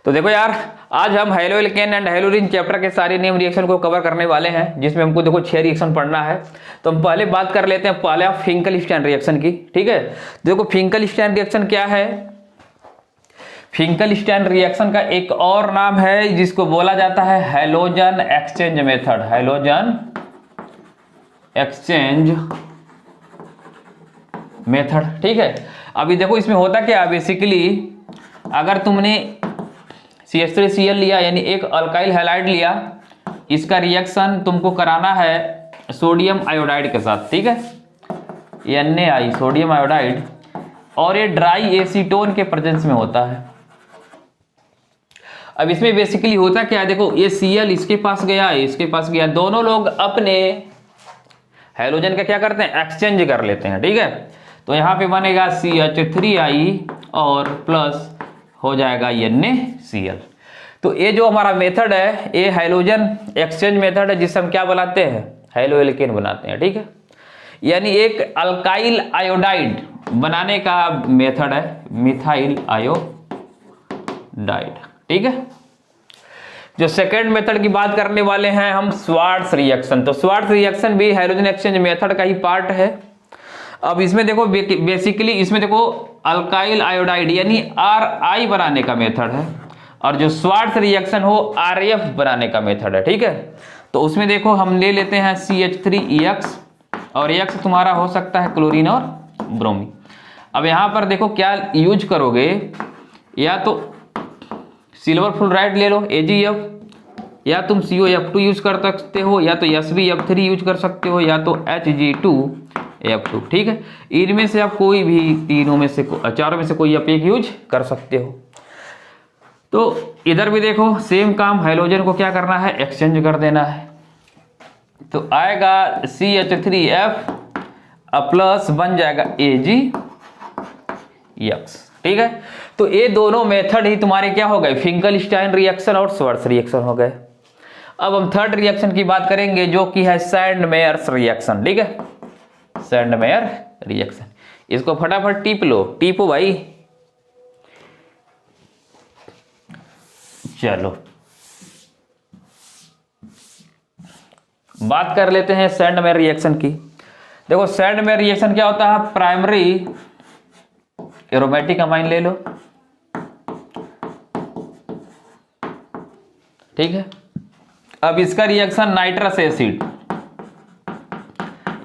तो देखो यार, आज हम हेलोएल्केन एंड हेलोरीन चैप्टर के सारे नेम रिएक्शन को कवर करने वाले हैं, जिसमें हमको देखो 6 रिएक्शन पढ़ना है। तो हम पहले बात कर लेते हैं पहले फिंकल-स्टैंड रिएक्शन की। ठीक है, देखो फिंकल-स्टैंड रिएक्शन क्या है। फिंकल-स्टैंड रिएक्शन का एक और नाम है जिसको बोला जाता है halogen exchange method. Halogen exchange method. ठीक है, अभी देखो इसमें होता क्या है, बेसिकली अगर तुमने CH3Cl लिया यानी एक अल्काइल हैलाइड लिया, इसका रिएक्शन तुमको कराना है सोडियम आयोडाइड के साथ। ठीक है, NaI सोडियम आयोडाइड, और ये ड्राई एसीटोन के प्रेजेंस में होता है। अब इसमें बेसिकली होता क्या है, देखो ये Cl इसके पास गया, इसके पास गया, दोनों लोग अपने हैलोजन का क्या करते हैं, एक्सचेंज कर लेते हैं। ठीक है, तो यहां पे बनेगा CH3I और प्लस हो जाएगा NaCl। तो ये जो हमारा मेथड है ये हैलोजन एक्सचेंज मेथड है, जिससे हम क्या बनाते हैं, हेलोएल्केन बनाते हैं। ठीक है, यानी एक अल्काइल आयोडाइड बनाने का मेथड है, मिथाइल आयोडाइड। ठीक है, जो सेकेंड मेथड की बात करने वाले हैं हम, स्वार्ट्स रिएक्शन। तो स्वार्ट्स रिएक्शन भी हैलोजन एक्सचेंज मेथड का ही पार्ट है। अब इसमें देखो बेसिकली इसमें देखो अल्काइल आयोडाइड यानी RI बनाने का मेथड है, और जो स्वार्ट्स रिएक्शन हो RF बनाने का मेथड है। ठीक है, तो उसमें देखो हम ले लेते हैं CH3EX, और X तुम्हारा हो सकता है क्लोरीन और ब्रोमीन। अब यहां पर देखो क्या यूज करोगे, या तो सिल्वर फ्लोराइड ले लो AgF, या तुम COF2 यूज कर सकते हो, या तो SbF3 यूज कर सकते हो, या तो Hg2F2। ठीक है, इनमें से आप कोई भी तीनों में से चारों में से कोई आप एक यूज कर सकते हो। तो इधर भी देखो सेम काम, हैलोजन को क्या करना है, एक्सचेंज कर देना है। तो आएगा CH3F प्लस बन जाएगा AgX। ठीक है, तो ये दोनों मेथड ही तुम्हारे क्या हो गए, फिंकल-स्टाइन रिएक्शन और स्वार्ट्स रिएक्शन हो गए। अब हम थर्ड रिएक्शन की बात करेंगे, जो कि है सैंडमेयर्स रिएक्शन। ठीक है, सैंडमेयर रिएक्शन, इसको फटाफट टीप लो, टीपो भाई। चलो बात कर लेते हैं सैंडमेयर रिएक्शन की। देखो सैंडमेयर रिएक्शन क्या होता है, प्राइमरी एरोमेटिक अमाइन ले लो। ठीक है, अब इसका reaction nitrous acid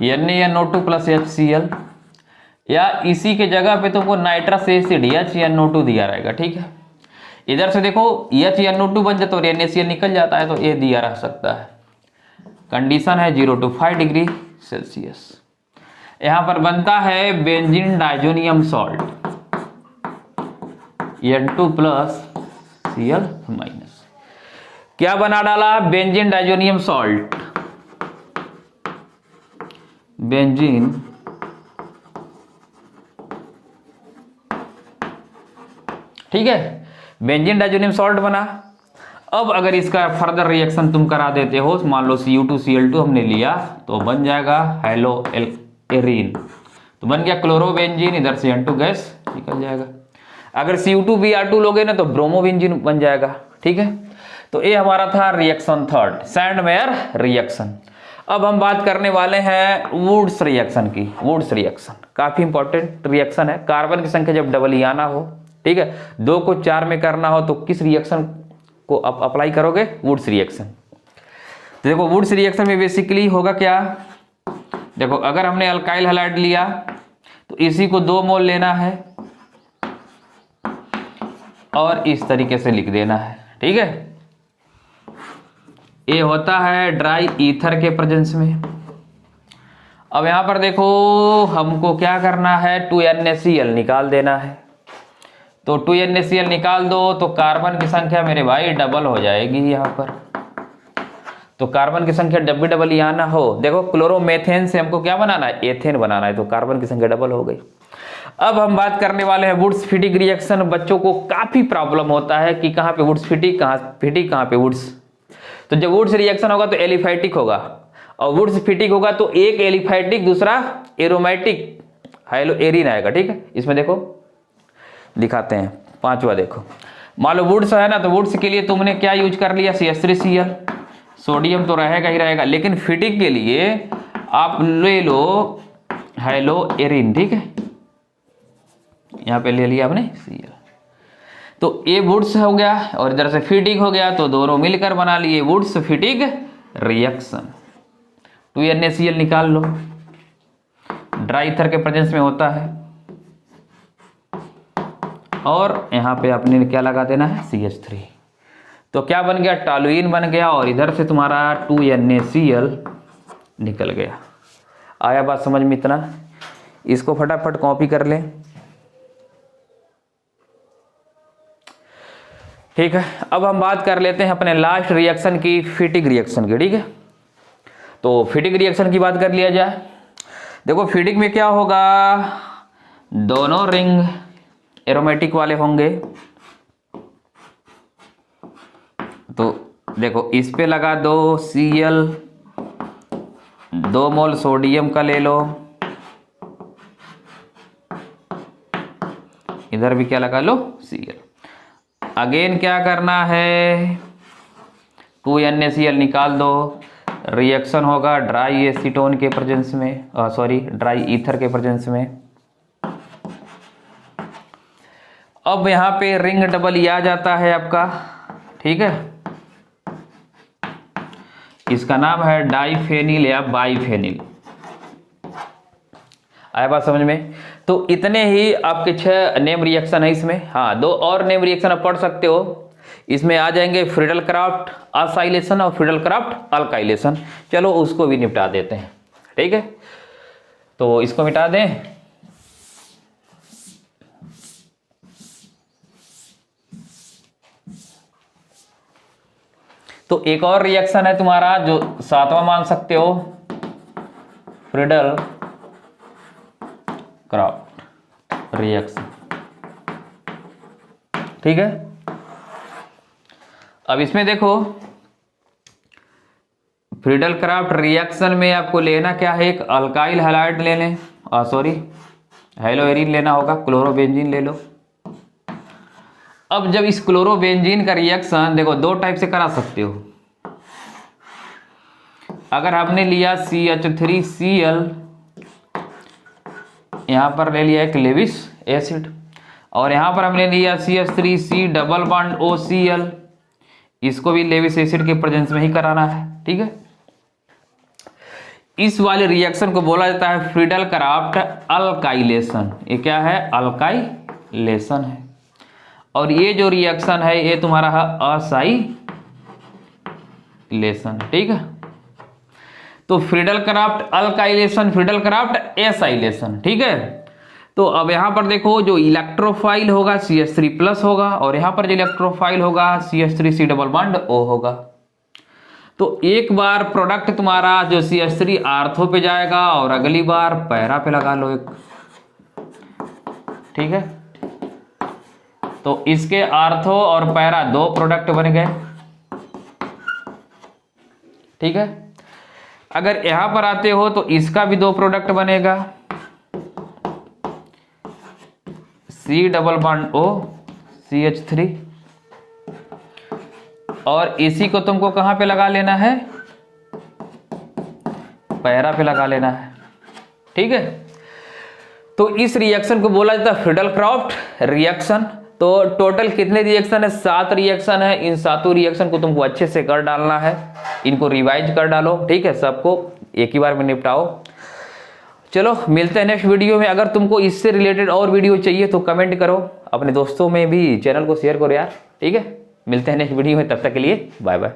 NaNO2 plus HCl, या इसी के जगह पे तुमको नाइट्रस एसिड HNO2 दिया रहेगा। ठीक है, इधर से देखो HNO2 बन जाता है और NaCl निकल जाता है, तो ये दिया रह सकता है। कंडीशन है 0 to 5 डिग्री सेल्सियस। यहां पर बनता है benzene diazonium salt N2 plus Cl minus. क्या बना डाला, बेंजीन डाइजोनियम सॉल्ट, बेंजीन ठीक है, बेंजीन डाइजोनियम सॉल्ट बना। अब अगर इसका फर्दर रिएक्शन तुम करा देते हो, मान लो Cu2Cl2 हमने लिया, तो बन जाएगा हेलोएरीन, तो बन गया क्लोरोबेंजीन, इधर से N2 गैस निकल जाएगा। अगर Cu2Br2 लोगे ना तो ब्रोमोबेंजीन बन जाएगा। ठीक है, तो ये हमारा था रिएक्शन थर्ड, सैंडमेयर रिएक्शन। अब हम बात करने वाले हैं वुड्स रिएक्शन की। वुड्स रिएक्शन काफी इंपॉर्टेंट रिएक्शन है। कार्बन की संख्या जब डबल ही आना हो, ठीक है, 2 को 4 में करना हो, तो किस रिएक्शन को अप्लाई करोगे, वुड्स रिएक्शन। तो देखो वुड्स रिएक्शन में बेसिकली होगा क्या, देखो अगर हमने अल्काइल हैलाइड लिया तो इसी को 2 मोल लेना है और इस तरीके से लिख देना है। ठीक है, ये होता है ड्राई ईथर के प्रेजेंस में। अब यहां पर देखो हमको क्या करना है, 2NaCl निकाल देना है। तो 2NaCl निकाल दो तो कार्बन की संख्या मेरे भाई डबल हो जाएगी यहां पर। तो कार्बन की संख्या डबल ही आना हो, देखो क्लोरोमेथेन से हमको क्या बनाना है, एथेन बनाना है, तो कार्बन की संख्या डबल हो गई। अब हम बात करने वाले हैं वुड्स फिटिंग रिएक्शन। बच्चों को काफी प्रॉब्लम होता है कि कहां पे वुड्स फिटिंग, कहां पे वुड्स। तो जब वुड्स रिएक्शन होगा तो एलिफैटिक होगा, और वुड्स फिटिंग होगा तो एक एलिफैटिक दूसरा एरोमेटिक हेलोएरीन आएगा। ठीक है, इसमें देखो दिखाते हैं, 5वां देखो मान लो वुड्स है ना, तो वुड्स के लिए तुमने क्या यूज कर लिया, CH3Cl, सोडियम तो रहेगा ही रहेगा, लेकिन फिटिक के लिए आप ले लो हैलोएरिन, ठीक है, यहां पे ले लिया आपने Cl, तो ये वुड्स हो गया और इधर से फिटिक हो गया, तो दोनों मिलकर बना लिए वुड्स फिटिक रिएक्शन। 2NaCl निकाल लो, ड्राई ईथर के प्रेजेंस में होता है, और यहां पे आपने क्या लगा देना है, CH3, तो क्या बन गया, टॉलुइन बन गया, और इधर से तुम्हारा 2NaCl निकल गया। आया बात समझ में इतना? इसको फटाफट कॉपी कर ले, ठीक है। अब हम बात कर लेते हैं अपने लास्ट रिएक्शन की, फिटिक रिएक्शन की, ठीक है। तो फिटिक रिएक्शन की बात कर लिया जाए। देखो फिटिक में क्या होगा, दोनों रिंग एरोमेटिक वाले होंगे, तो देखो इस पे लगा दो Cl, 2 मोल सोडियम का ले लो, इधर भी क्या लगा लो, Cl। अगेन क्या करना है, 2NaCl निकाल दो, रिएक्शन होगा ड्राई एसीटोन के प्रेजेंस में, सॉरी ड्राई ईथर के प्रेजेंस में। अब यहां पे रिंग डबल आ जाता है आपका, ठीक है, इसका नाम है डाइफेनिल या बाइफेनिल। आया बात समझ में? तो इतने ही आपके 6 नेम रिएक्शन है इसमें। हाँ, 2 और नेम रिएक्शन आप पढ़ सकते हो, इसमें आ जाएंगे फ्रीडल क्राफ्ट असाइलेशन और फ्रीडल क्राफ्ट अल्काइलेशन। चलो उसको भी निपटा देते हैं, ठीक है, तो इसको मिटा दें। तो एक और रिएक्शन है तुम्हारा जो 7वां मान सकते हो, फ्रीडल क्राफ्ट रिएक्शन, ठीक है। अब इसमें देखो फ्रीडल क्राफ्ट रिएक्शन में आपको लेना क्या है, एक अल्काइल हैलाइड ले लें, सॉरी हैलोएरिन लेना होगा, क्लोरोबेंजीन ले लो। अब जब इस क्लोरोबेंजीन का रिएक्शन देखो 2 टाइप से करा सकते हो। अगर हमने लिया CH3Cl, यहां पर ले लिया एक लेविस एसिड, और यहां पर हमने लिया CH3C डबल बॉन्ड OCl, इसको भी लेविस एसिड के प्रेजेंस में ही कराना है, ठीक है। इस वाले रिएक्शन को बोला जाता है फ्रीडल क्राफ्ट अल्काइलेशन। ये क्या है, अल्काइलेशन है। और ये जो रिएक्शन है ये तुम्हारा है असाइलेशन, ठीक है। तो Friedel craft alkylation, Friedel Crafts acylation, ठीक है। तो अब यहां पर देखो जो इलेक्ट्रोफाइल होगा CH3+ होगा, और यहां पर जो इलेक्ट्रोफाइल होगा CH3C डबल बॉन्ड O होगा। तो एक बार प्रोडक्ट तुम्हारा जो CH3 आर्थो पे जाएगा और अगली बार पैरा पे लगा लो एक, ठीक है। तो इसके आर्थो और पैरा 2 प्रोडक्ट बन गए, ठीक है। अगर यहां पर आते हो तो इसका भी 2 प्रोडक्ट बनेगा, C double bond O CH3, और इसी को तुमको कहां पे लगा लेना है, पैरा पे लगा लेना है, ठीक है। तो इस रिएक्शन को बोला जाता है फ्रीडल क्राफ्ट रिएक्शन। तो टोटल कितने रिएक्शन है, 7 रिएक्शन है। इन 7 रिएक्शन को तुमको अच्छे से कर डालना है, इनको रिवाइज कर डालो, ठीक है, सबको एक ही बार में निपटाओ। चलो मिलते हैं नेक्स्ट वीडियो में। अगर तुमको इससे रिलेटेड और वीडियो चाहिए तो कमेंट करो, अपने दोस्तों में भी चैनल को शेयर करो यार, ठीक है। मिलते हैं नेक्स्ट वीडियो में, तब तक के लिए बाय बाय।